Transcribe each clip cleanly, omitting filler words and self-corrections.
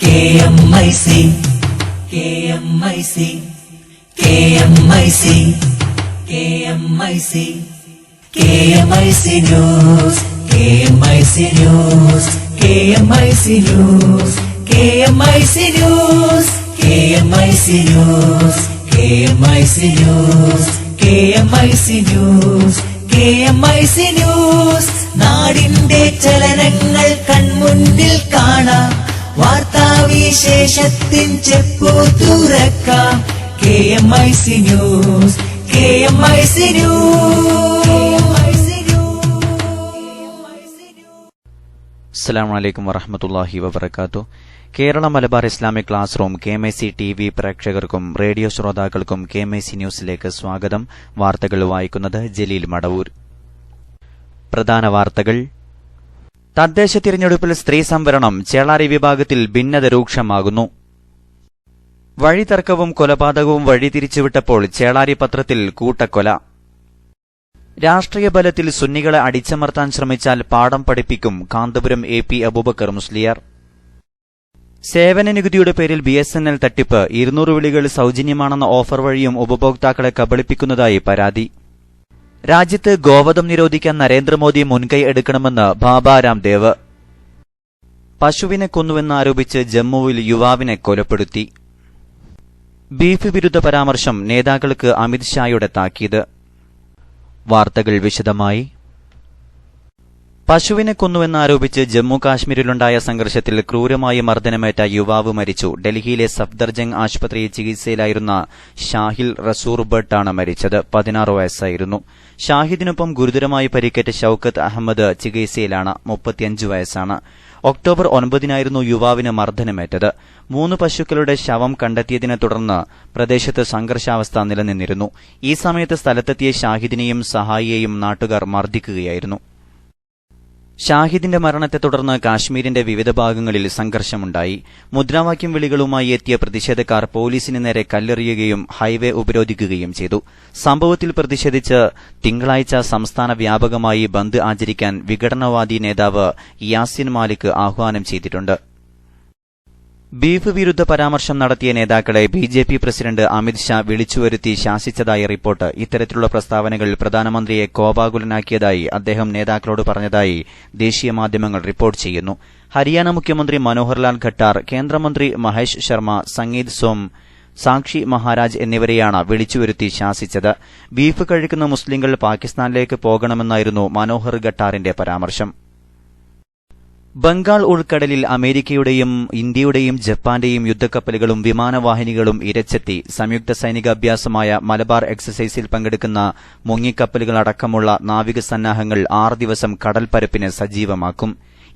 KMIC KMIC KMIC KMIC KMIC News KMIC News KMIC News KMIC News KMIC News KMIC News KMIC News KMIC News നാടിന്റെ ചലനങ്ങൾ കൺമുന്നിൽ കാണാം വാർത്താവിശേഷത്തിൻ ചെപ്പു തുറക്കാം KMIC News KMIC News. അസ്സലാമു അലൈക്കും വറഹ്മത്തുള്ളാഹി വബറകാതുഹു. Kerala Malabar Islamic class room KMIC TV പ്രേക്ഷകർക്കും റേഡിയോ ശ്രോതാക്കൾക്കും KMIC ന്യൂസിലേക്ക് സ്വാഗതം. വാർത്തകൾ വായിക്കുന്നത് ജലീൽ മടവൂർ. പ്രധാന വാർത്തകൾ. തദ്ദേശ തിരഞ്ഞെടുപ്പിൽ സ്ത്രീ സംവരണം ചേളാരി വിഭാഗത്തിൽ ഭിന്നത രൂക്ഷമാകുന്നു. വഴിതർക്കവും കൊലപാതകവും വഴിതിരിച്ചുവിട്ടപ്പോൾ ചേളാരി പത്രത്തിൽ കൂട്ടക്കൊല. രാഷ്ട്രീയ ബലത്തിൽ സുന്നികളെ അടിച്ചമർത്താൻ ശ്രമിച്ചാൽ പാഠം പഠിപ്പിക്കും കാന്തപുരം AP അബൂബക്കർ മുസ്ലിയാർ. സേവന നികുതിയുടെ പേരിൽ BSNL തട്ടിപ്പ് 200 വിളികൾ സൌജന്യമാണെന്ന ഓഫർ വഴിയും ഉപഭോക്താക്കളെ കബളിപ്പിക്കുന്നതായി പരാതി. രാജ്യത്ത് ഗോവധം നിരോധിക്കാൻ നരേന്ദ്രമോദി മുൻകൈ എടുക്കണമെന്ന് ബാബ രാംദേവ്. പശുവിനെ കൊന്നുവെന്നാരോപിച്ച് ജമ്മുവിൽ യുവാവിനെ കൊലപ്പെടുത്തി. ബീഫ് വിരുദ്ധ പരാമർശം നേതാക്കൾക്ക് അമിത് ഷായുടെ താക്കീത്. വാർത്തകൾ വിശദമായി. പശുവിനെ കൊന്നുവെന്നാരോപിച്ച് ജമ്മു കാശ്മീരിലുണ്ടായ സംഘർഷത്തിൽ ക്രൂരമായി മർദ്ദനമേറ്റ യുവാവ് മരിച്ചു. ഡൽഹിയിലെ സഫ്ദർജംഗ് ആശുപത്രിയിൽ ചികിത്സയിലായിരുന്ന ഷാഹിൽ റസൂർ ഭട്ടാണ് മരിച്ചത്. 16 വയസ്സായിരുന്നു. ഷാഹിദിനൊപ്പം ഗുരുതരമായി പരിക്കേറ്റ ഷൌക്കത്ത് അഹമ്മദ് ചികിത്സയിലാണ്. 35 വയസ്സാണ്. ഒക്ടോബർ 9-നായിരുന്നു യുവാവിന് മർദ്ദനമേറ്റത്. 3 പശുക്കളുടെ ശവം കണ്ടെത്തിയതിനെ തുടർന്ന് പ്രദേശത്ത് സംഘർഷാവസ്ഥ നിലനിന്നിരുന്നു. ഈ സമയത്ത് സ്ഥലത്തെത്തിയ ഷാഹിദിനെയും സഹായിയെയും നാട്ടുകാർ മർദ്ദിക്കുകയായിരുന്നു. ഷാഹിദിന്റെ മരണത്തെ തുടർന്ന് കാശ്മീരിന്റെ വിവിധ ഭാഗങ്ങളിൽ സംഘർഷമുണ്ടായി. മുദ്രാവാക്യം വിളികളുമായി എത്തിയ പ്രതിഷേധക്കാർ പോലീസിന് നേരെ കല്ലെറിയുകയും ഹൈവേ ഉപരോധിക്കുകയും ചെയ്തു. സംഭവത്തിൽ പ്രതിഷേധിച്ച് തിങ്കളാഴ്ച സംസ്ഥാന വ്യാപകമായി ബന്ദ് ആചരിക്കാൻ വിഘടനവാദി നേതാവ് യാസിൻ മാലിക് ആഹ്വാനം ചെയ്തിട്ടുണ്ട്. ബീഫ് വിരുദ്ധ പരാമർശം നടത്തിയ നേതാക്കളെ BJP പ്രസിഡന്റ് അമിത് ഷാ വിളിച്ചുവരുത്തി ശാസിച്ചതായി റിപ്പോർട്ട്. ഇത്തരത്തിലുള്ള പ്രസ്താവനകൾ പ്രധാനമന്ത്രിയെ കോപാകുലനാക്കിയതായി അദ്ദേഹം നേതാക്കളോട് പറഞ്ഞതായി ദേശീയ മാധ്യമങ്ങൾ റിപ്പോർട്ട് ചെയ്യുന്നു. ഹരിയാന മുഖ്യമന്ത്രി മനോഹർലാൽ ഖട്ടാർ, കേന്ദ്രമന്ത്രി മഹേഷ് ശർമ്മ, സംഗീത് സോം, സാക്ഷി മഹാരാജ് എന്നിവരെയാണ് വിളിച്ചുവരുത്തി ശാസിച്ചത്. ബീഫ് കഴിക്കുന്ന മുസ്ലിങ്ങൾ പാകിസ്ഥാനിലേക്ക് പോകണമെന്നായിരുന്നു മനോഹർ ഖട്ടാറിന്റെ പരാമർശം. ബംഗാൾ ഉൾക്കടലിൽ അമേരിക്കയുടെയും ഇന്ത്യയുടെയും ജപ്പാന്റെയും യുദ്ധക്കപ്പലുകളും വിമാനവാഹിനികളും ഇരച്ചെത്തി. സംയുക്ത സൈനിക അഭ്യാസമായ മലബാർ എക്സസൈസിൽ പങ്കെടുക്കുന്ന മുങ്ങിക്കപ്പലുകളടക്കമുള്ള നാവിക സന്നാഹങ്ങൾ 6 ദിവസം കടൽപ്പരപ്പിന് സജീവമാക്കും.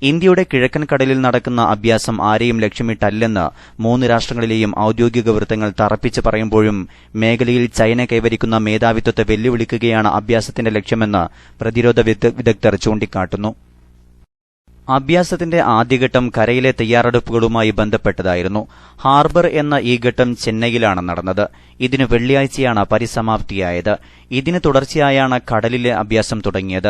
ഇന്ത്യയുടെ കിഴക്കൻ കടലിൽ നടക്കുന്ന അഭ്യാസം ആരെയും ലക്ഷ്യമിട്ടല്ലെന്ന് 3 രാഷ്ട്രങ്ങളിലെയും ഔദ്യോഗിക വൃത്തങ്ങൾ തറപ്പിച്ച് പറയുമ്പോഴും മേഖലയിൽ ചൈന കൈവരിക്കുന്ന മേധാവിത്വത്തെ വെല്ലുവിളിക്കുകയാണ് അഭ്യാസത്തിന്റെ ലക്ഷ്യമെന്ന് പ്രതിരോധ വിദഗ്ധർ ചൂണ്ടിക്കാട്ടുന്നു. അഭ്യാസത്തിന്റെ ആദ്യഘട്ടം കരയിലെ തയ്യാറെടുപ്പുകളുമായി ബന്ധപ്പെട്ടതായിരുന്നു. ഹാർബർ എന്ന ഈ ഘട്ടം ചെന്നൈയിലാണ് നടന്നത്. ഇതിന് വെള്ളിയാഴ്ചയാണ് പരിസമാപ്തിയായത്. ഇതിന് തുടർച്ചയായാണ് കടലിലെ അഭ്യാസം തുടങ്ങിയത്.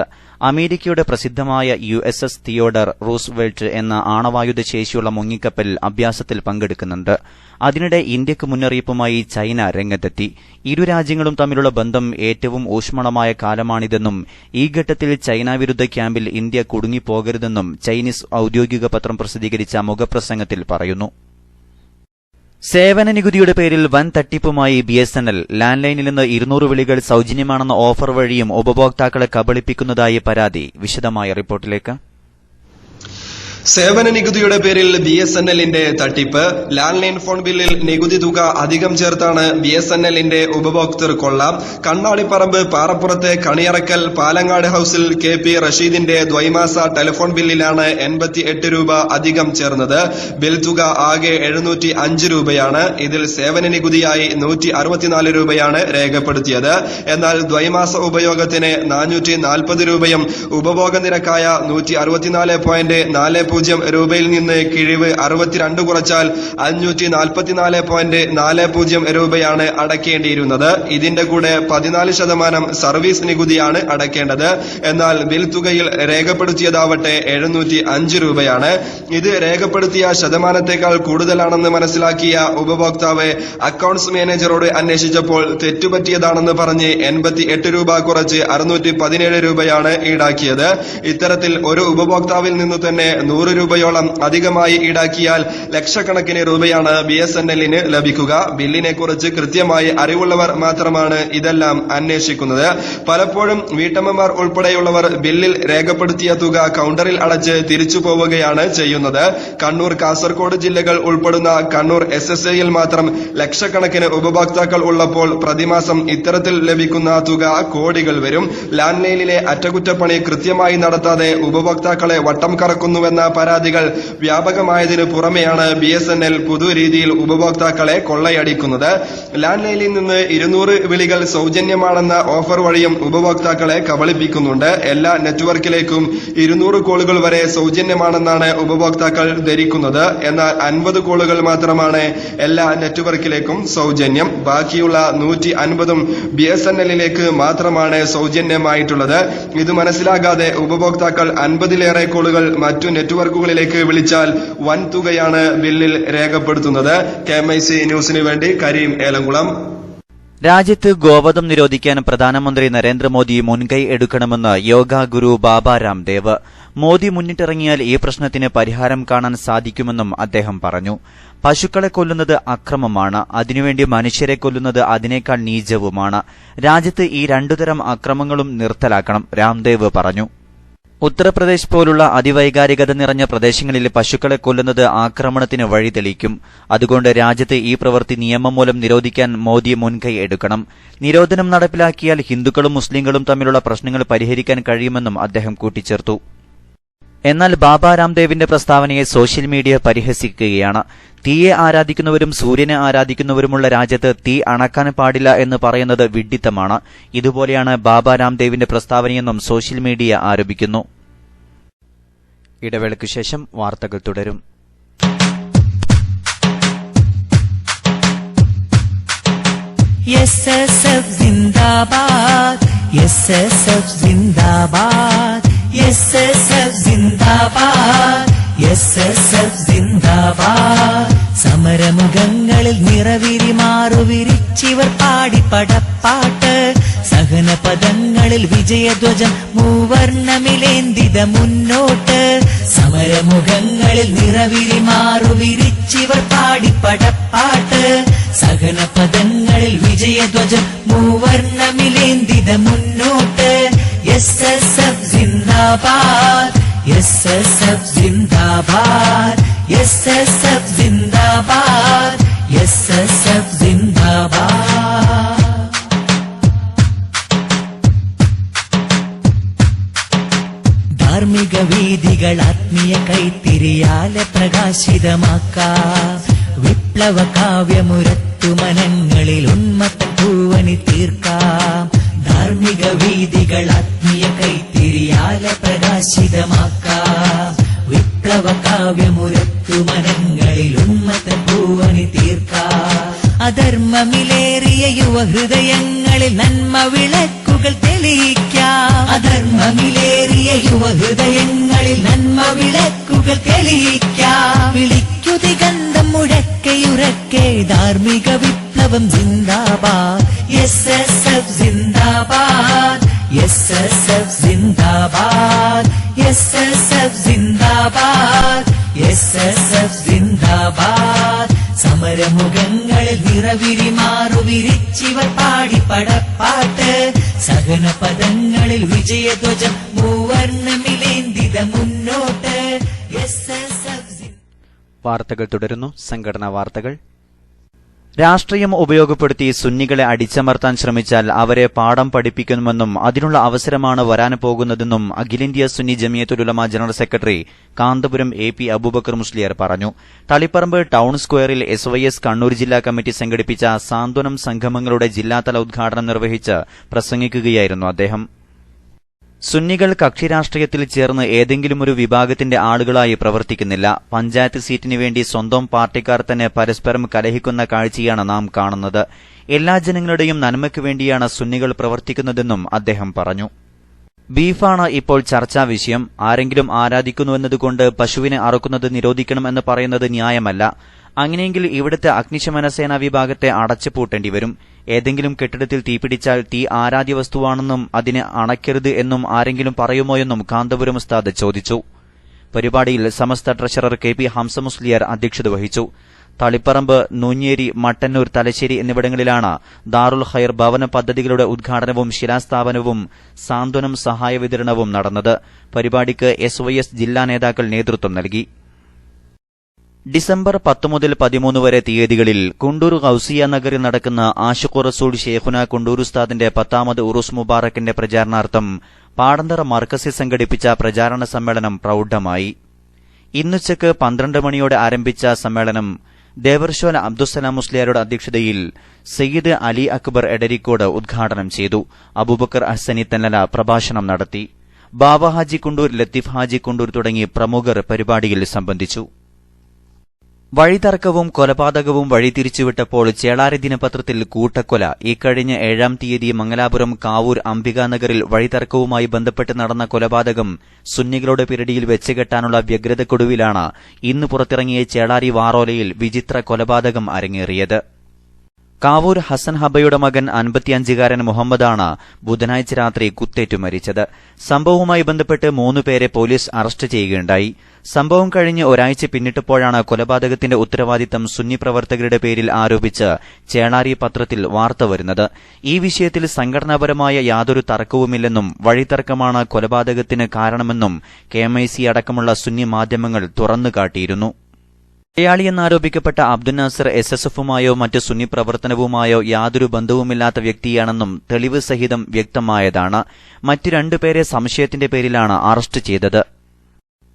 അമേരിക്കയുടെ പ്രസിദ്ധമായ USS തിയോഡർ റൂസ്വെൽറ്റ് എന്ന ആണവായുധ ശേഷിയുള്ള മുങ്ങിക്കപ്പൽ അഭ്യാസത്തിൽ പങ്കെടുക്കുന്നുണ്ട്. അതിനിടെ ഇന്ത്യക്ക് മുന്നറിയിപ്പുമായി ചൈന രംഗത്തെത്തി. ഇരു രാജ്യങ്ങളും തമ്മിലുള്ള ബന്ധം ഏറ്റവും ഊഷ്മളമായ കാലമാണിതെന്നും ഈ ഘട്ടത്തിൽ ചൈന വിരുദ്ധ ക്യാമ്പിൽ ഇന്ത്യ കുടുങ്ങിപ്പോകരുതെന്നും ചൈനീസ് ഔദ്യോഗിക പത്രം പ്രസിദ്ധീകരിച്ച മുഖപ്രസംഗത്തിൽ പറയുന്നു. സേവന നികുതിയുടെ പേരിൽ വൻ തട്ടിപ്പുമായി BSNL. ലാൻഡ് ലൈനിൽ നിന്ന് 200 വിളികൾ സൌജന്യമാണെന്ന ഓഫർ വഴിയും ഉപഭോക്താക്കളെ കബളിപ്പിക്കുന്നതായി പരാതി. വിശദമായ റിപ്പോർട്ടിലേക്ക്. സേവന നികുതിയുടെ പേരിൽ BSNLന്റെ തട്ടിപ്പ്. ലാൻഡ് ലൈൻ ഫോൺ ബില്ലിൽ നികുതി തുക അധികം ചേർത്താണ് BSNLന്റെ ഉപഭോക്തൃ കൊള്ള. കണ്ണാടിപ്പറമ്പ് പാറപ്പുറത്തെ കണിയറക്കൽ പാലങ്ങാട് ഹൌസിൽ KP റഷീദിന്റെ ദ്വൈമാസ ടെലിഫോൺ ബില്ലിലാണ് 88 രൂപ അധികം ചേർന്നത്. ബിൽ തുക ആകെ 705 രൂപയാണ്. ഇതിൽ സേവന നികുതിയായി 164 രൂപയാണ് രേഖപ്പെടുത്തിയത്. എന്നാൽ ദ്വൈമാസ ഉപയോഗത്തിന് 440 രൂപയും ഉപഭോഗ നിരക്കായ 164.40 രൂപയിൽ നിന്ന് കിഴിവ് 62 കുറച്ചാൽ 544.40 രൂപയാണ് അടയ്ക്കേണ്ടിയിരുന്നത്. ഇതിന്റെ കൂടെ 14% സർവീസ് നികുതിയാണ് അടയ്ക്കേണ്ടത്. എന്നാൽ ബിൽ തുകയിൽ രേഖപ്പെടുത്തിയതാവട്ടെ 705 രൂപയാണ്. ഇത് രേഖപ്പെടുത്തിയ ശതമാനത്തേക്കാൾ കൂടുതലാണെന്ന് മനസ്സിലാക്കിയ ഉപഭോക്താവ് അക്കൌണ്ട്സ് മാനേജറോട് അന്വേഷിച്ചപ്പോൾ തെറ്റുപറ്റിയതാണെന്ന് പറഞ്ഞ് 88 രൂപ കുറച്ച് 617 രൂപയാണ് ഈടാക്കിയത്. ഇത്തരത്തിൽ ഒരു ഉപഭോക്താവിൽ നിന്നു തന്നെ 100 രൂപയോളം അധികമായി ഈടാക്കിയാൽ ലക്ഷക്കണക്കിന് രൂപയാണ് BSNLന് ലഭിക്കുക. ബില്ലിനെ കുറിച്ച് കൃത്യമായി അറിവുള്ളവർ മാത്രമാണ് ഇതെല്ലാം അന്വേഷിക്കുന്നത്. പലപ്പോഴും വീട്ടമ്മമാർ ഉൾപ്പെടെയുള്ളവർ ബില്ലിൽ രേഖപ്പെടുത്തിയ തുക കൌണ്ടറിൽ അടച്ച് തിരിച്ചു പോവുകയാണ് ചെയ്യുന്നത്. കണ്ണൂർ, കാസർഗോഡ് ജില്ലകൾ ഉൾപ്പെടുന്ന കണ്ണൂർ SSAയിൽ മാത്രം ലക്ഷക്കണക്കിന് ഉപഭോക്താക്കൾ ഉള്ളപ്പോൾ പ്രതിമാസം ഇത്തരത്തിൽ ലഭിക്കുന്ന തുക കോടികൾ വരും. ലാൻഡ് ലൈനിലെ അറ്റകുറ്റപ്പണി കൃത്യമായി നടത്താതെ ഉപഭോക്താക്കളെ വട്ടം കറക്കുന്നുവെന്ന പരാതികൾ വ്യാപകമായതിനു പുറമെയാണ് BSNL പുതുരീതിയിൽ ഉപഭോക്താക്കളെ കൊള്ളയടിക്കുന്നത്. ലാൻഡ് ലൈനിൽ നിന്ന് 200 വിളികൾ സൗജന്യമാണെന്ന ഓഫർ വഴിയും ഉപഭോക്താക്കളെ കബളിപ്പിക്കുന്നുണ്ട്. എല്ലാ നെറ്റ്വർക്കിലേക്കും 200 കോളുകൾ വരെ സൗജന്യമാണെന്നാണ് ഉപഭോക്താക്കൾ ധരിക്കുന്നത്. എന്നാൽ 50 കോളുകൾ മാത്രമാണ് എല്ലാ നെറ്റ്വർക്കിലേക്കും സൗജന്യം. ബാക്കിയുള്ള 150 BSNLലേക്ക് മാത്രമാണ് സൗജന്യമായിട്ടുള്ളത്. ഇത് മനസ്സിലാകാതെ ഉപഭോക്താക്കൾ 50ലേറെ കോളുകൾ മറ്റു നെറ്റ്വർക്കുകളിലേക്ക് വിളിച്ചാൽ വൻ തുകയാണ് ബില്ലിൽ രേഖപ്പെടുത്തുന്നത്. KMIC ന്യൂസിന് വേണ്ടി കരീം ഏലംകുളം. രാജ്യത്ത് ഗോവധം നിരോധിക്കാൻ പ്രധാനമന്ത്രി നരേന്ദ്രമോദി മുൻകൈ എടുക്കണമെന്ന് യോഗ ഗുരു ബാബ രാംദേവ്. മോദി മുന്നിട്ടിറങ്ങിയാൽ ഈ പ്രശ്നത്തിന് പരിഹാരം കാണാൻ സാധിക്കുമെന്നും അദ്ദേഹം പറഞ്ഞു. പശുക്കളെ കൊല്ലുന്നത് അക്രമമാണ്. അതിനുവേണ്ടി മനുഷ്യരെ കൊല്ലുന്നത് അതിനേക്കാൾ നീചവുമാണ്. രാജ്യത്ത് ഈ രണ്ടുതരം അക്രമങ്ങളും നിർത്തലാക്കണം, രാംദേവ് പറഞ്ഞു. ഉത്തർപ്രദേശ് പോലുള്ള അതിവൈകാരികത നിറഞ്ഞ പ്രദേശങ്ങളിൽ പശുക്കളെ കൊല്ലുന്നത് ആക്രമണത്തിന് വഴിതെളിക്കും. അതുകൊണ്ട് രാജ്യത്ത് ഈ പ്രവൃത്തി നിയമം മൂലം നിരോധിക്കാൻ മോദി മുൻകൈ എടുക്കണം. നിരോധനം നടപ്പിലാക്കിയാൽ ഹിന്ദുക്കളും മുസ്ലിങ്ങളും തമ്മിലുള്ള പ്രശ്നങ്ങൾ പരിഹരിക്കാൻ കഴിയുമെന്നും അദ്ദേഹം കൂട്ടിച്ചേർത്തു. എന്നാൽ ബാബ രാംദേവിന്റെ പ്രസ്താവനയെ സോഷ്യൽ മീഡിയ പരിഹസിക്കുകയാണ്. തീയെ ആരാധിക്കുന്നവരും സൂര്യനെ ആരാധിക്കുന്നവരുമുള്ള രാജ്യത്ത് തീ അണക്കാൻ പാടില്ല എന്ന് പറയുന്നത് വിഡ്ഢിത്തമാണ്. ഇതുപോലെയാണ് ബാബ രാംദേവിന്റെ പ്രസ്താവനയെന്നും സോഷ്യൽ മീഡിയ ആരോപിക്കുന്നു. ഇടവേളയ്ക്കു ശേഷം വാർത്തകൾ തുടരും. SSF zindabad, SSF zindabad, SSF zindabad, SSF zindabad. സമരമുഖങ്ങളിൽ നിറവിരി മാറുവിരിച്ചിവർ പാടിപ്പടപ്പാട്ട്. സഹനപദങ്ങളിൽ വിജയധ്വജം മൂവർണ്ണമിലേന്തിത മുന്നോട്ട്. സമരമുഖങ്ങളിൽ നിറവിരി മാറുവിരിച്ചിവർ പാടിപ്പടപ്പാട്ട്. സഹനപദങ്ങളിൽ വിജയധ്വജം മൂവർണ്ണമിലേന്തിത മുന്നോട്ട്. SSF zindabad, SSF zindabad, SSF zindabad, SSF zindabad. ധാർമ്മിക വീഥികൾ ആത്മീയ കൈത്തിരിയാലെ പ്രകാശിതമാക്കാം. വിപ്ലവ കാവ്യമുരത്തു മനങ്ങളിൽ ഉന്മത്തൻ പൂവണി തീർക്കാം. ധാർമ്മിക വീഥികൾ ആത്മീയ കൈത്തിരിയാലെ പ്രകാശിതമാക്കാം. വിപ്ലവ കാവ്യമുരത്തു മനങ്ങളിൽ ഉന്മത്തൻ പൂവണി തീർക്കാം. അധർമ്മമിലേറിയ യുവഹൃദയങ്ങളിൽ നന്മ വിളക്കുകൾ തെളിയിക്കാം. അധർമ്മമിലേറിയ യുവഹൃദയങ്ങളിൽ നന്മ വിളക്കുകൾ തെളിയിക്കാം. വിളിക്കു ദിഗന്ധം മുഴക്കയുറക്കെ ധാർമ്മിക വിപ്ലവം zindabad. SSF zindabad, SSF zindabad, SSF zindabad, SSF zindabad. സമരമുഖങ്ങളിൽ നിറവിരി മാറുവിരിച്ചിവർ പാടിപ്പടപ്പാട്ട്. സഹനപദങ്ങളിൽ വിജയധ്വജം മൂവർണ്ണമിലേന്തിത മുന്നോട്ട്. SSF. വാർത്തകൾ തുടരുന്നു. സംഘടനാ വാർത്തകൾ. രാഷ്ട്രീയം ഉപയോഗപ്പെടുത്തി സുന്നികളെ അടിച്ചമർത്താൻ ശ്രമിച്ചാൽ അവരെ പാഠം പഠിപ്പിക്കുമെന്നും അതിനുള്ള അവസരമാണ് വരാൻ പോകുന്നതെന്നും അഖിലേന്ത്യാ Sunni Jamiyyathul Ulama general secretary Kanthapuram AP Abubakar Musliyar പറഞ്ഞു. തളിപ്പറമ്പ് ടൌൺ സ്ക്വയറിൽ SYS കണ്ണൂർ ജില്ലാ കമ്മിറ്റി സംഘടിപ്പിച്ച സാന്ത്വനം സംഗമങ്ങളുടെ ജില്ലാതല ഉദ്ഘാടനം നിർവഹിച്ച് പ്രസംഗിക്കുകയായിരുന്നു അദ്ദേഹം. സുന്നികൾ കക്ഷിരാഷ്ട്രീയത്തിൽ ചേർന്ന് ഏതെങ്കിലും ഒരു വിഭാഗത്തിന്റെ ആളുകളായി പ്രവർത്തിക്കുന്നില്ല. പഞ്ചായത്ത് സീറ്റിനു വേണ്ടി സ്വന്തം പാർട്ടിക്കാർ തന്നെ പരസ്പരം കലഹിക്കുന്ന കാഴ്ചയാണ് നാം കാണുന്നത്. എല്ലാ ജനങ്ങളുടെയും നന്മയ്ക്കു വേണ്ടിയാണ് സുന്നികൾ പ്രവർത്തിക്കുന്നതെന്നും അദ്ദേഹം പറഞ്ഞു. ബീഫാണ് ഇപ്പോൾ ചർച്ചാ വിഷയം. ആരെങ്കിലും ആരാധിക്കുന്നുവെന്നതുകൊണ്ട് പശുവിനെ അറുക്കുന്നത് നിരോധിക്കണമെന്ന് പറയുന്നത് ന്യായമല്ല. അങ്ങനെയെങ്കിൽ ഇവിടുത്തെ അഗ്നിശമന സേനാ വിഭാഗത്തെ അടച്ചുപൂട്ടേണ്ടി വരും. ഏതെങ്കിലും കെട്ടിടത്തിൽ തീപിടിച്ചാൽ തീ ആരാധ്യ വസ്തുവാണെന്നും അതിനെ അണയ്ക്കരുത് എന്നും ആരെങ്കിലും പറയുമോയെന്നും കാന്തപുരം ഉസ്താദ് ചോദിച്ചു. പരിപാടിയിൽ സമസ്ത ട്രഷറർ KP ഹംസ മുസ്ലിയാർ അധ്യക്ഷത വഹിച്ചു. തളിപ്പറമ്പ്, നൂഞ്ഞേരി, മട്ടന്നൂർ, തലശ്ശേരി എന്നിവിടങ്ങളിലാണ് ദാറുൽ ഖൈർ ഭവന പദ്ധതികളുടെ ഉദ്ഘാടനവും ശിലാസ്ഥാപനവും സാന്ത്വനം സഹായ വിതരണവും നടന്നത്. പരിപാടിക്ക് SYS ജില്ലാ നേതാക്കൾ നേതൃത്വം നൽകി. ഡിസംബർ 10 മുതൽ 13 വരെ തീയതികളിൽ കുണ്ടൂർ ഗൌസിയ നഗറിൽ നടക്കുന്ന ആഷിഖുർ റസൂൽ ഷെയ്ഖുന കുണ്ടൂർ ഉസ്താദിന്റെ 10ാമത് ഉറൂസ് മുബാറക്കിന്റെ പ്രചാരണാർത്ഥം പാടന്തറ മർക്കസിൽ സംഘടിപ്പിച്ച പ്രചാരണ സമ്മേളനം പ്രൌഢമായി. ഇന്നുച്ചയ്ക്ക് 12 മണിയോടെ ആരംഭിച്ച സമ്മേളനം ദേവർശോല അബ്ദുസ്സലാം മുസ്ലിയാരുടെ അധ്യക്ഷതയിൽ സയ്യിദ് അലി അക്ബർ എടരിക്കോട് ഉദ്ഘാടനം ചെയ്തു. അബൂബക്കർ അഹ്സനി തന്നല പ്രഭാഷണം നടത്തി. ബാബ ഹാജി കുണ്ടൂർ, ലത്തീഫ് ഹാജി കുണ്ടൂർ തുടങ്ങി പ്രമുഖർ പരിപാടിയിൽ സംബന്ധിച്ചു. വഴിതർക്കവും കൊലപാതകവും വഴിതിരിച്ചുവിട്ടപ്പോൾ ചേളാരി ദിനപത്രത്തിൽ കൂട്ടക്കൊല. ഇക്കഴിഞ്ഞ 7-ാം തീയതി മംഗലാപുരം കാവൂർ അംബികാനഗറിൽ വഴിതർക്കവുമായി ബന്ധപ്പെട്ട് നടന്ന കൊലപാതകം സുന്നികളുടെ പിരടിയിൽ വെച്ചുകെട്ടാനുള്ള വ്യഗ്രതക്കൊടുവിലാണ് ഇന്ന് പുറത്തിറങ്ങിയ ചേളാരി വാറോലയിൽ വിചിത്ര കൊലപാതകം അരങ്ങേറിയത്. കാവൂർ ഹസൻ ഹബയുടെ മകൻ 55-കാരൻ മുഹമ്മദാണ് ബുധനാഴ്ച രാത്രി കുത്തേറ്റു മരിച്ചത്. സംഭവവുമായി ബന്ധപ്പെട്ട് 3 പേരെ പോലീസ് അറസ്റ്റ് ചെയ്യുകയുണ്ടായി. സംഭവം കഴിഞ്ഞ് ഒരാഴ്ച പിന്നിട്ടപ്പോഴാണ് കൊലപാതകത്തിന്റെ ഉത്തരവാദിത്തം സുന്നി പ്രവർത്തകരുടെ പേരിൽ ആരോപിച്ച് ചേളാരി പത്രത്തിൽ വാർത്ത വരുന്നത്. ഈ വിഷയത്തിൽ സംഘടനാപരമായ യാതൊരു തർക്കവുമില്ലെന്നും വഴിതർക്കമാണ് കൊലപാതകത്തിന് കാരണമെന്നും KMIC അടക്കമുള്ള സുന്നി മാധ്യമങ്ങൾ തുറന്നുകാട്ടിയിരുന്നു. കൊലയാളിയെന്നാരോപിക്കപ്പെട്ട അബ്ദുൽ നാസർ SSFുമായോ മറ്റ് സുന്നി പ്രവർത്തനവുമായോ യാതൊരു ബന്ധവുമില്ലാത്ത വ്യക്തിയാണെന്നും തെളിവ് സഹിതം വ്യക്തമായതാണ്. മറ്റ് 2 പേരെ സംശയത്തിന്റെ പേരിലാണ് അറസ്റ്റ് ചെയ്തത്.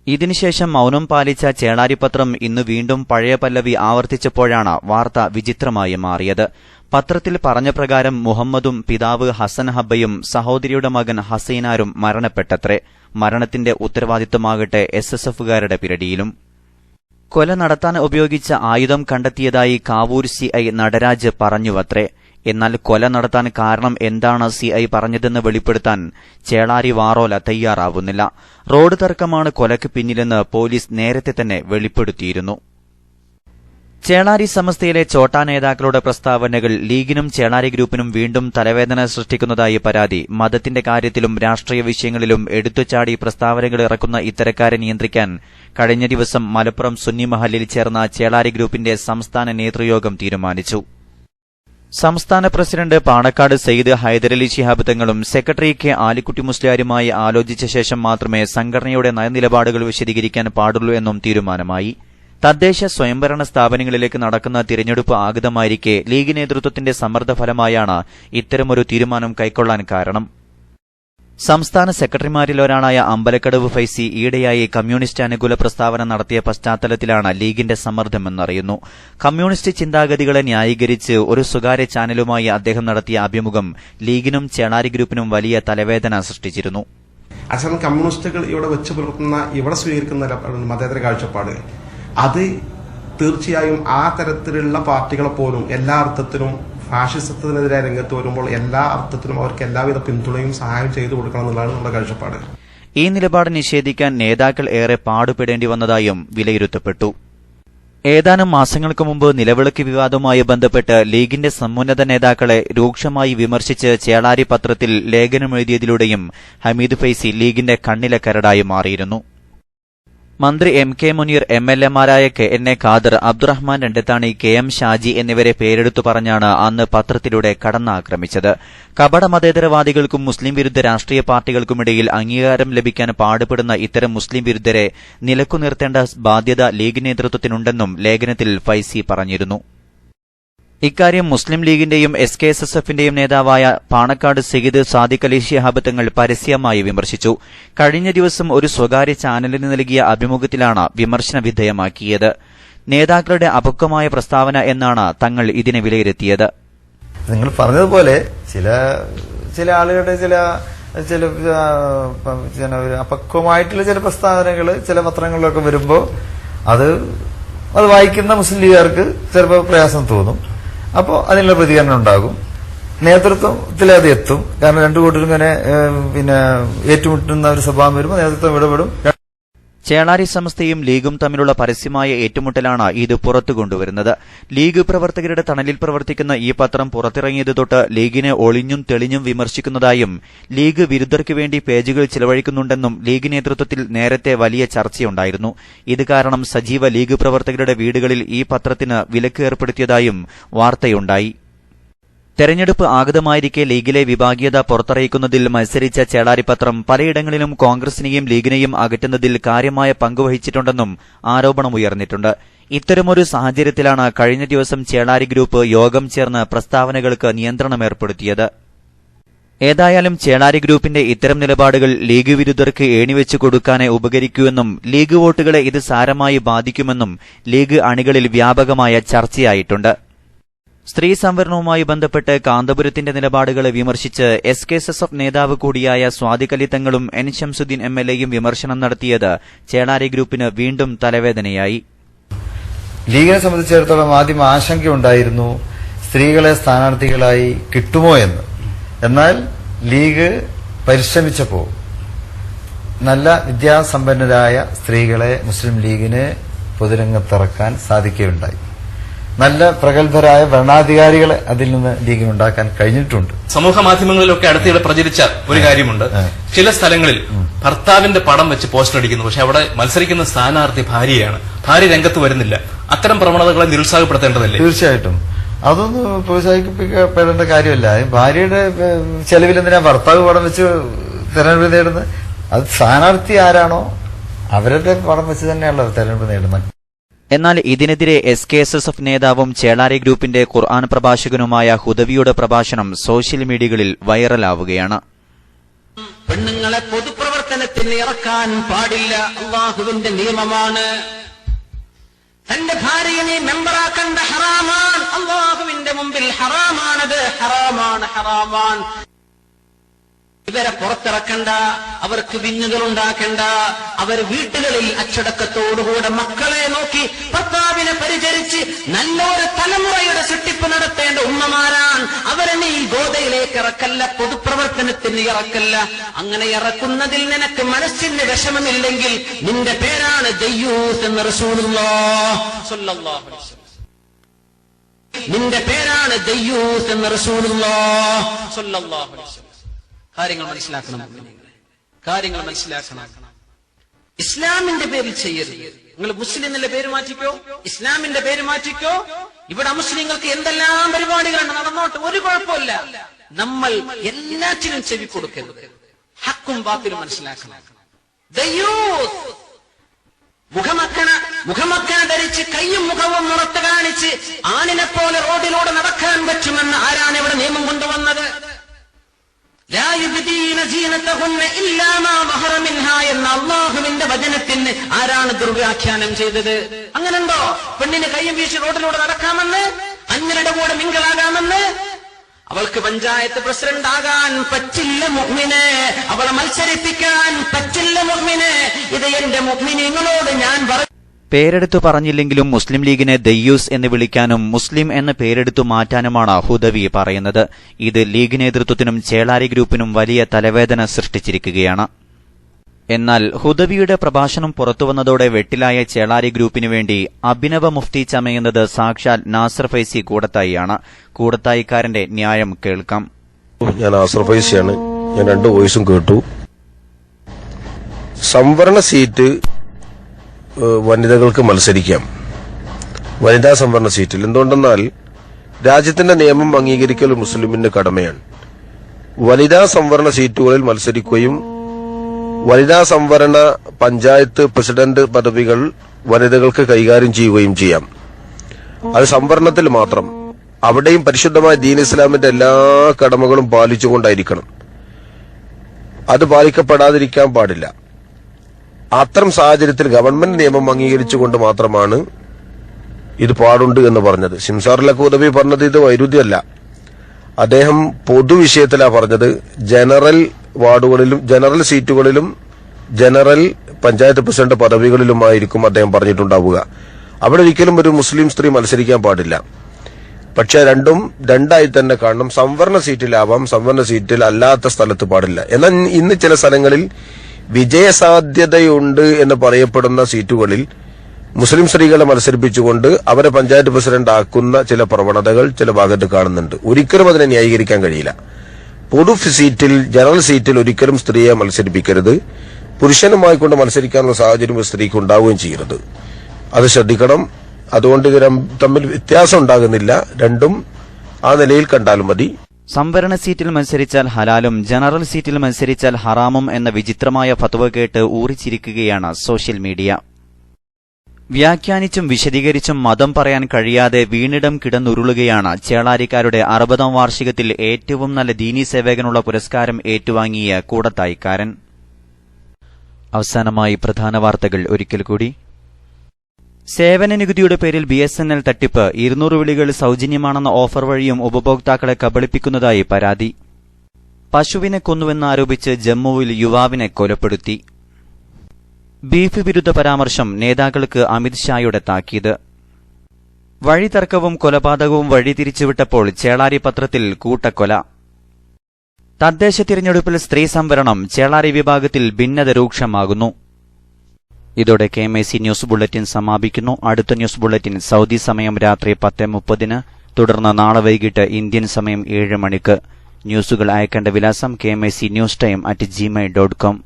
ഇതിനുശേഷം മൌനം പാലിച്ച ചേളാരി പത്രം ഇന്ന് വീണ്ടും പഴയ പല്ലവി ആവർത്തിച്ചപ്പോഴാണ് വാർത്ത വിചിത്രമായി മാറിയത്. പത്രത്തിൽ പറഞ്ഞ പ്രകാരം മുഹമ്മദും പിതാവ് ഹസൻ ഹബ്ബയും സഹോദരിയുടെ മകൻ ഹസീനാരും മരണപ്പെട്ടത്രേ. മരണത്തിന്റെ ഉത്തരവാദിത്തമാകട്ടെ SSFകാരുടെ പിരടിയിലും. കൊല നടത്താൻ ഉപയോഗിച്ച ആയുധം കണ്ടെത്തിയതായി കാവൂർ CI നടരാജ് പറഞ്ഞുവത്രേ. എന്നാൽ കൊല നടത്താൻ കാരണം എന്താണ് CI പറഞ്ഞതെന്ന് വെളിപ്പെടുത്താൻ ചേളാരി വാറോല തയ്യാറാവുന്നില്ല. റോഡ് തർക്കമാണ് കൊലയ്ക്ക് പിന്നിലെന്ന് പോലീസ് നേരത്തെ തന്നെ വെളിപ്പെടുത്തിയിരുന്നു. ചേളാരി സമസ്തയിലെ ചോട്ടാ നേതാക്കളുടെ പ്രസ്താവനകൾ ലീഗിനും ചേളാരി ഗ്രൂപ്പിനും വീണ്ടും തലവേദന സൃഷ്ടിക്കുന്നതായി പരാതി. മതത്തിന്റെ കാര്യത്തിലും രാഷ്ട്രീയ വിഷയങ്ങളിലും എടുത്തുചാടി പ്രസ്താവനകൾ ഇറക്കുന്ന ഇത്തരക്കാരെ നിയന്ത്രിക്കാൻ കഴിഞ്ഞ ദിവസം മലപ്പുറം സുന്നി മഹല്ലിൽ ചേർന്ന ചേളാരി ഗ്രൂപ്പിന്റെ സംസ്ഥാന നേതൃയോഗം തീരുമാനിച്ചു. സംസ്ഥാന പ്രസിഡന്റ് പാണക്കാട് സയ്യിദ് ഹൈദരലി ശിഹാബ് തങ്ങളും സെക്രട്ടറി K ആലിക്കുട്ടി മുസ്ലിയാരുമായി ആലോചിച്ച ശേഷം മാത്രമേ സംഘടനയുടെ നയനിലപാടുകൾ വിശദീകരിക്കാൻ പാടുള്ളൂ എന്നും തീരുമാനമായി. തദ്ദേശ സ്വയംഭരണ സ്ഥാപനങ്ങളിലേക്ക് നടക്കുന്ന തിരഞ്ഞെടുപ്പ് ആഗതമായിരിക്കെ ലീഗ് നേതൃത്വത്തിന്റെ സമ്മർദ്ദഫലമായാണ് ഇത്തരമൊരു തീരുമാനം കൈക്കൊള്ളാൻ കാരണം. സംസ്ഥാന സെക്രട്ടറിമാരിലൊരാളായ അമ്പലക്കടവ് ഫൈസി ഈയിടെയായി കമ്മ്യൂണിസ്റ്റ് അനുകൂല പ്രസ്താവന നടത്തിയ പശ്ചാത്തലത്തിലാണ് ലീഗിന്റെ സമ്മർദ്ദമെന്നറിയുന്നു. കമ്മ്യൂണിസ്റ്റ് ചിന്താഗതികളെ ന്യായീകരിച്ച് ഒരു സ്വകാര്യ ചാനലുമായി അദ്ദേഹം നടത്തിയ അഭിമുഖം ലീഗിനും ചേളാരി ഗ്രൂപ്പിനും വലിയ തലവേദന സൃഷ്ടിച്ചിരുന്നു. അതേസമയം കമ്മ്യൂണിസ്റ്റുകൾ ഇവിടെ വെച്ച് പുലർത്തുന്ന, ഇവിടെ സ്വീകരിക്കുന്ന മതേതര കാഴ്ചപ്പാട് അത് തീർച്ചയായും ആ തരത്തിലുള്ള പാർട്ടികളെ പോലും എല്ലാ അർത്ഥത്തിലും ഫാഷിസത്തിനെതിരെ രംഗത്ത് വരുമ്പോൾ എല്ലാ അർത്ഥത്തിലും അവർക്ക് എല്ലാവിധ പിന്തുണയും സഹായം ചെയ്തു കൊടുക്കണം എന്നുള്ളതാണ് നമ്മുടെ കാഴ്ചപ്പാട്. ഈ നിലപാട് നിഷേധിക്കാൻ നേതാക്കൾ ഏറെ പാടുപെടേണ്ടി വന്നതായും വിലയിരുത്തപ്പെട്ടു. ഏതാനും മാസങ്ങൾക്ക് മുമ്പ് നിലവിളക്ക് വിവാദവുമായി ബന്ധപ്പെട്ട് ലീഗിന്റെ സമുന്നത നേതാക്കളെ രൂക്ഷമായി വിമർശിച്ച് ചേളാരി പത്രത്തിൽ ലേഖനമെഴുതിയതിലൂടെയും ഹമീദ് ഫൈസി ലീഗിന്റെ കണ്ണിലെ കരടായി മാറിയിരുന്നു. മന്ത്രി MK Muneer, MLAമാരായ KN Khader, Abdurahman Randathani, KM Shaji എന്നിവരെ പേരെടുത്തു പറഞ്ഞാണ് അന്ന് പത്രത്തിലൂടെ കടന്നാക്രമിച്ചത്. കപട മതേതരവാദികൾക്കും മുസ്ലിം വിരുദ്ധ രാഷ്ട്രീയ പാർട്ടികൾക്കുമിടയിൽ അംഗീകാരം ലഭിക്കാൻ പാടുപെടുന്ന ഇത്തരം മുസ്ലിം വിരുദ്ധരെ നിലക്കു നിർത്തേണ്ട ബാധ്യത ലീഗ് നേതൃത്വത്തിനുണ്ടെന്നും ലേഖനത്തിൽ ഫൈസി പറഞ്ഞിരുന്നു. ഇക്കാര്യം മുസ്ലിം ലീഗിന്റെയും SKSSFന്റെയും നേതാവായ പാണക്കാട് സയ്യിദ് സാദിഖ് അലി ശിഹാബ് തങ്ങൾ പരസ്യമായി വിമർശിച്ചു. കഴിഞ്ഞ ദിവസം ഒരു സ്വകാര്യ ചാനലിന് നൽകിയ അഭിമുഖത്തിലാണ് വിമർശന വിധേയമാക്കിയത്. നേതാക്കളുടെ അപക്വമായ പ്രസ്താവന എന്നാണ് തങ്ങൾ ഇതിനെ വിലയിരുത്തിയത്. നിങ്ങൾ പറഞ്ഞതുപോലെ ചില ആളുകളുടെ ചില ചില അപക്വമായിട്ടുള്ള ചില പ്രസ്താവനകൾ ചില പത്രങ്ങളിലൊക്കെ വരുമ്പോൾ അത് വായിക്കുന്ന മുസ്ലിം ലീഗുകാർക്ക് ചിലപ്പോൾ പ്രയാസം തോന്നും. അപ്പോൾ അതിനുള്ള പ്രതികരണം ഉണ്ടാകും. നേതൃത്വത്തിൽ അത് എത്തും. കാരണം രണ്ടു കൂട്ടരും ഇങ്ങനെ ഏറ്റുമുട്ടുന്ന ഒരു സ്വഭാവം വരുമ്പോൾ നേതൃത്വം ഇടപെടും. ചേളാരി സമസ്തയും ലീഗും തമ്മിലുള്ള പരസ്യമായ ഏറ്റുമുട്ടലാണ് ഇത് പുറത്തു കൊണ്ടുവരുന്നത്. ലീഗ് പ്രവർത്തകരുടെ തണലിൽ പ്രവർത്തിക്കുന്ന ഈ പത്രം പുറത്തിറങ്ങിയത് തൊട്ട് ലീഗിനെ ഒളിഞ്ഞും തെളിഞ്ഞും വിമർശിക്കുന്നതായും ലീഗ് വിരുദ്ധർക്ക് വേണ്ടി പേജുകൾ ചിലവഴിക്കുന്നുണ്ടെന്നും ലീഗ് നേതൃത്വത്തിൽ നേരത്തെ വലിയ ചർച്ചയുണ്ടായിരുന്നു. ഇത് കാരണം സജീവ ലീഗ് പ്രവർത്തകരുടെ വീടുകളിൽ ഈ പത്രത്തിന് വിലക്ക് ഏർപ്പെടുത്തിയതായും വാർത്തയുണ്ടായി. തെരഞ്ഞെടുപ്പ് ആഗതമായിരിക്കെ ലീഗിലെ വിഭാഗീയത പുറത്തറിയിക്കുന്നതിൽ മത്സരിച്ച ചേളാരി പത്രം പലയിടങ്ങളിലും കോൺഗ്രസിനെയും ലീഗിനെയും അകറ്റുന്നതിൽ കാര്യമായ പങ്കുവഹിച്ചിട്ടുണ്ടെന്നും ആരോപണമുയർന്നിട്ടുണ്ട്. ഇത്തരമൊരു സാഹചര്യത്തിലാണ് കഴിഞ്ഞ ദിവസം ചേളാരി ഗ്രൂപ്പ് യോഗം ചേർന്ന് പ്രസ്താവനകൾക്ക് നിയന്ത്രണമേർപ്പെടുത്തിയത്. ഏതായാലും ചേളാരി ഗ്രൂപ്പിന്റെ ഇത്തരം നിലപാടുകൾ ലീഗ് വിരുദ്ധർക്ക് ഏണിവെച്ചു കൊടുക്കാനേ ഉപകരിക്കൂവെന്നും ലീഗ് വോട്ടുകളെ ഇത് സാരമായി ബാധിക്കുമെന്നും ലീഗ് അണികളിൽ വ്യാപകമായ ചർച്ചയായിട്ടുണ്ട്. സ്ത്രീ സംവരണവുമായി ബന്ധപ്പെട്ട് കാന്തപുരത്തിന്റെ നിലപാടുകളെ വിമർശിച്ച് SKSF നേതാവ് കൂടിയായ സ്വാദിഖ് അലി തങ്ങളും N ശംസുദ്ദീൻ MLAയും വിമർശനം നടത്തിയത് ചേളാരി ഗ്രൂപ്പിന് വീണ്ടും തലവേദനയായി. ലീഗിനെ സംബന്ധിച്ചിടത്തോളം ആദ്യം ആശങ്കയുണ്ടായിരുന്നു സ്ത്രീകളെ സ്ഥാനാർത്ഥികളായി കിട്ടുമോ എന്ന്. എന്നാൽ ലീഗ് പരിശ്രമിച്ചപ്പോൾ നല്ല വിദ്യാസമ്പന്നരായ സ്ത്രീകളെ മുസ്ലിം ലീഗിന് പൊതുരംഗത്തിറക്കാൻ സാധിക്കുകയുണ്ടായി. നല്ല പ്രഗത്ഭരായ ഭരണാധികാരികളെ അതിൽ നിന്ന് ലീഗിനുണ്ടാക്കാൻ കഴിഞ്ഞിട്ടുണ്ട്. സമൂഹ മാധ്യമങ്ങളിലൊക്കെ അടുത്തിടെ പ്രചരിച്ച ഒരു കാര്യമുണ്ട്. ചില സ്ഥലങ്ങളിൽ ഭർത്താവിന്റെ പടം വെച്ച് പോസ്റ്റർ അടിക്കുന്നു, പക്ഷെ അവിടെ മത്സരിക്കുന്ന സ്ഥാനാർത്ഥി ഭാര്യയാണ്. ഭാര്യ രംഗത്ത് വരുന്നില്ല. അത്തരം പ്രവണതകളെ നിരുത്സാഹപ്പെടുത്തേണ്ടതല്ലേ? തീർച്ചയായിട്ടും അതൊന്നും പ്രോത്സാഹിപ്പിക്കപ്പെടേണ്ട കാര്യമല്ല. ഭാര്യയുടെ ചെലവിൽ എന്തിനാ ഭർത്താവ് പടം വെച്ച് തെരഞ്ഞെടുപ്പ് നേടുന്നത്? അത് സ്ഥാനാർത്ഥി ആരാണോ അവരുടെ പടം വെച്ച് തന്നെയാണല്ലോ തെരഞ്ഞെടുപ്പ് നേടുന്നത്. എന്നാൽ ഇതിനെതിരെ SKSF നേതാവും ചേളാരി ഗ്രൂപ്പിന്റെ ഖുർആൻ പ്രഭാഷകനുമായ ഹുദവിയുടെ പ്രഭാഷണം സോഷ്യൽ മീഡിയകളിൽ വൈറലാവുകയാണ്. പെണ്ണുങ്ങളെ പൊതുപ്രവർത്തനത്തിന് ഇറക്കാൻ പാടില്ല, അള്ളാഹുവിന്റെ നിയമമാണ്. തന്റെ ഭാര്യയെ മെമ്പറാക്കേണ്ട ഹറാമാണ്, അള്ളാഹുവിന്റെ മുമ്പിൽ ഹറാമാണത്, ഹറാമാണ്. ഇവരെ പുറത്തിറക്കണ്ട, അവർക്ക് വിഞ്ഞുകൾ ഉണ്ടാക്കണ്ട. അവർ വീട്ടുകളിൽ അച്ചടക്കത്തോടുകൂടെ മക്കളെ നോക്കി ഭർത്താവിനെ പരിചരിച്ച് നല്ലൊരു തലമുറയുടെ സൃഷ്ടിപ്പ് നടത്തേണ്ട ഉമ്മമാരാണ്. അവരെ നീ ഗോതയിലേക്ക് ഇറക്കല്ല, പൊതുപ്രവർത്തനത്തിന് ഇറക്കല്ല. അങ്ങനെ ഇറക്കുന്നതിൽ നിനക്ക് മനസ്സിന് വിഷമമില്ലെങ്കിൽ നിന്റെ പേരാണ് ദയ്യൂസ് എന്ന് റസൂലുള്ളാഹി സ്വല്ലല്ലാഹു അലൈഹി വസല്ലം. നിന്റെ പേരാണ് ദയ്യൂസ് എന്ന് റസൂലുള്ളാഹി സ്വല്ലല്ലാഹു അലൈഹി വസല്ലം. കാര്യങ്ങൾ മനസ്സിലാക്കണം. ഇസ്ലാമിന്റെ പേരിൽ ചെയ്യരുത്. നിങ്ങൾ മുസ്ലിം എന്നുള്ള പേര് മാറ്റിക്കോ, ഇസ്ലാമിന്റെ പേര് മാറ്റിക്കോ. ഇവിടെ മുസ്ലിങ്ങൾക്ക് എന്തെല്ലാം പരിപാടികളാണ്, നടന്നോട്ട്, ഒരു കുഴപ്പമില്ല. നമ്മൾ എല്ലാറ്റിനും ചെവി കൊടുക്കരുത്. ഹക്കും ബാത്തിലും മനസ്സിലാക്കണം. മുഖമക്കന ധരിച്ച് കയ്യും മുഖവും മുറത്ത് കാണിച്ച് ആണിനെ പോലെ റോഡിലൂടെ നടക്കാൻ പറ്റുമെന്ന് ആരാണ് ഇവിടെ നിയമം കൊണ്ടുവന്നത്? എന്ന അള്ളാഹുവിന്റെ വചനത്തിന് ആരാണ് ദുർവ്യാഖ്യാനം ചെയ്തത്? അങ്ങനെയുണ്ടോ? പെണ്ണിന് കയ്യും വീശി റോഡിലൂടെ നടക്കാമെന്ന്, അന്യരുടെ കൂടെ മിങ്കിളാകാമെന്ന്? അവൾക്ക് പഞ്ചായത്ത് പ്രസിഡന്റ് ആകാൻ പറ്റില്ല മുഅ്മിനെ, അവളെ മത്സരിപ്പിക്കാൻ പറ്റില്ല മുഅ്മിനെ. ഇത് എന്റെ മുഅ്മിനീങ്ങളോട് ഞാൻ പറഞ്ഞു. പേരെടുത്തു പറഞ്ഞില്ലെങ്കിലും മുസ്ലിം ലീഗിനെ ദയ്യൂസ് എന്ന് വിളിക്കാനും മുസ്ലിം എന്ന പേരെടുത്തു മാറ്റാനുമാണ് ഹുദവി പറയുന്നത്. ഇത് ലീഗ് നേതൃത്വത്തിനും ചേളാരി ഗ്രൂപ്പിനും വലിയ തലവേദന സൃഷ്ടിച്ചിരിക്കുകയാണ്. എന്നാൽ ഹുദവിയുടെ പ്രഭാഷണം പുറത്തുവന്നതോടെ വെട്ടിലായ ചേളാരി ഗ്രൂപ്പിനു വേണ്ടി അഭിനവ മുഫ്തി ചമയുന്നത് സാക്ഷാൽ നാസർ ഫൈസി കൂടത്തായിയാണ്. കൂടത്തായിക്കാരന്റെ ന്യായം കേൾക്കാം. ഞാൻ നാസർ ഫൈസിയാണ്. ഞാൻ 2 വോയിസും കേട്ടു. സംവരണ സീറ്റ് വനിതകൾക്ക് മത്സരിക്കാം, വനിതാ സംവരണ സീറ്റിൽ. എന്തുകൊണ്ടെന്നാൽ രാജ്യത്തിന്റെ നിയമം അംഗീകരിക്കൽ മുസ്ലിമിന്റെ കടമയാണ്. വനിതാ സംവരണ സീറ്റുകളിൽ മത്സരിക്കുകയും വനിതാ സംവരണ പഞ്ചായത്ത് പ്രസിഡന്റ് പദവികൾ വനിതകൾക്ക് കൈകാര്യം ചെയ്യുകയും ചെയ്യാം. അത് സംവരണത്തിൽ മാത്രം. അവിടെയും പരിശുദ്ധമായ ദീൻ ഇസ്ലാമിന്റെ എല്ലാ കടമകളും പാലിച്ചുകൊണ്ടായിരിക്കണം. അത് പാലിക്കപ്പെടാതിരിക്കാൻ പാടില്ല. അത്തരം സാഹചര്യത്തിൽ ഗവൺമെന്റ് നിയമം അംഗീകരിച്ചുകൊണ്ട് മാത്രമാണ് ഇത് പാടുണ്ട് എന്ന് പറഞ്ഞത്. സിംസാറിലെ ഹുദവി പറഞ്ഞത് ഇത് വൈരുദ്ധ്യമല്ല. അദ്ദേഹം പൊതുവിഷയത്തിലാ പറഞ്ഞത്. ജനറൽ വാർഡുകളിലും ജനറൽ സീറ്റുകളിലും ജനറൽ പഞ്ചായത്ത് പ്രസിഡന്റ് പദവികളിലുമായിരിക്കും അദ്ദേഹം പറഞ്ഞിട്ടുണ്ടാവുക. അവിടെ ഒരിക്കലും ഒരു മുസ്ലിം സ്ത്രീ മത്സരിക്കാൻ പാടില്ല. പക്ഷെ രണ്ടായി തന്നെ കാണണം. സംവരണ സീറ്റിലാവാം, സംവരണ സീറ്റിൽ അല്ലാത്ത സ്ഥലത്ത് പാടില്ല. എന്നാൽ ഇന്ന് ചില സ്ഥലങ്ങളിൽ വിജയസാധ്യതയുണ്ട് എന്ന് പറയപ്പെടുന്ന സീറ്റുകളിൽ മുസ്ലിം സ്ത്രീകളെ മത്സരിപ്പിച്ചുകൊണ്ട് അവരെ പഞ്ചായത്ത് പ്രസിഡന്റ് ആക്കുന്ന ചില പ്രവണതകൾ ചില ഭാഗത്ത് കാണുന്നുണ്ട്. ഒരിക്കലും അതിനെ ന്യായീകരിക്കാൻ കഴിയില്ല. പൊതു സീറ്റിൽ, ജനറൽ സീറ്റിൽ ഒരിക്കലും സ്ത്രീയെ മത്സരിപ്പിക്കരുത്. പുരുഷനുമായി കൊണ്ട് മത്സരിക്കാനുള്ള സാഹചര്യം ഒരു സ്ത്രീക്ക് ഉണ്ടാവുകയും ചെയ്യരുത്. അത് ശ്രദ്ധിക്കണം. അതുകൊണ്ട് ഇത് തമ്മിൽ വ്യത്യാസം ഉണ്ടാകുന്നില്ല. രണ്ടും ആ നിലയിൽ കണ്ടാലും മതി. സംവരണ സീറ്റിൽ മത്സരിച്ചാൽ ഹലാലും ജനറൽ സീറ്റിൽ മത്സരിച്ചാൽ ഹറാമും എന്ന വിചിത്രമായ ഫത്വ കേട്ട് ഊറിച്ചിരിക്കുകയാണ് സോഷ്യൽ മീഡിയ. വ്യാഖ്യാനിച്ചും വിശദീകരിച്ചും മതം പറയാൻ കഴിയാതെ വീണിടം കിടന്നുരുളുകയാണ് ചേളാരിക്കാരുടെ 60ാം വാർഷികത്തിൽ ഏറ്റവും നല്ല ദീനീ സേവകനുള്ള പുരസ്കാരം ഏറ്റുവാങ്ങിയ കൂടത്തായിക്കാരൻ. അവസാനമായി പ്രധാന വാർത്തകൾ ഒരിക്കൽ കൂടി. സേവന നികുതിയുടെ പേരിൽ BSNL തട്ടിപ്പ്. 200 വിളികൾ സൌജന്യമാണെന്ന ഓഫർ വഴിയും ഉപഭോക്താക്കളെ കബളിപ്പിക്കുന്നതായി പരാതി. പശുവിനെ കൊന്നുവെന്നാരോപിച്ച് ജമ്മുവിൽ യുവാവിനെ കൊലപ്പെടുത്തി. ബീഫ് വിരുദ്ധ പരാമർശം, നേതാക്കൾക്ക് അമിത്ഷായുടെ താക്കീത്. വഴിതർക്കവും കൊലപാതകവും വഴിതിരിച്ചുവിട്ടപ്പോൾ ചേളാരി പത്രത്തിൽ കൂട്ടക്കൊല. തദ്ദേശ തിരഞ്ഞെടുപ്പിൽ സ്ത്രീ സംവരണം, ചേളാരി വിഭാഗത്തിൽ ഭിന്നത രൂക്ഷമാകുന്നു. ഇതോടെ KMAC ന്യൂസ് ബുള്ളറ്റിൻ സമാപിക്കുന്നു. അടുത്ത ന്യൂസ് ബുള്ളറ്റിൻ സൗദി സമയം രാത്രി 10:30, തുടർന്ന് നാളെ വൈകിട്ട് ഇന്ത്യൻ സമയം 7 മണിക്ക്. ന്യൂസുകൾ അയക്കേണ്ട വിലാസം KMAC newstime@gmail.com.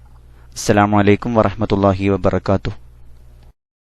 അസ്സലാമു അലൈക്കും വറഹ്മത്തുള്ളാഹി വബറകാതുഹു.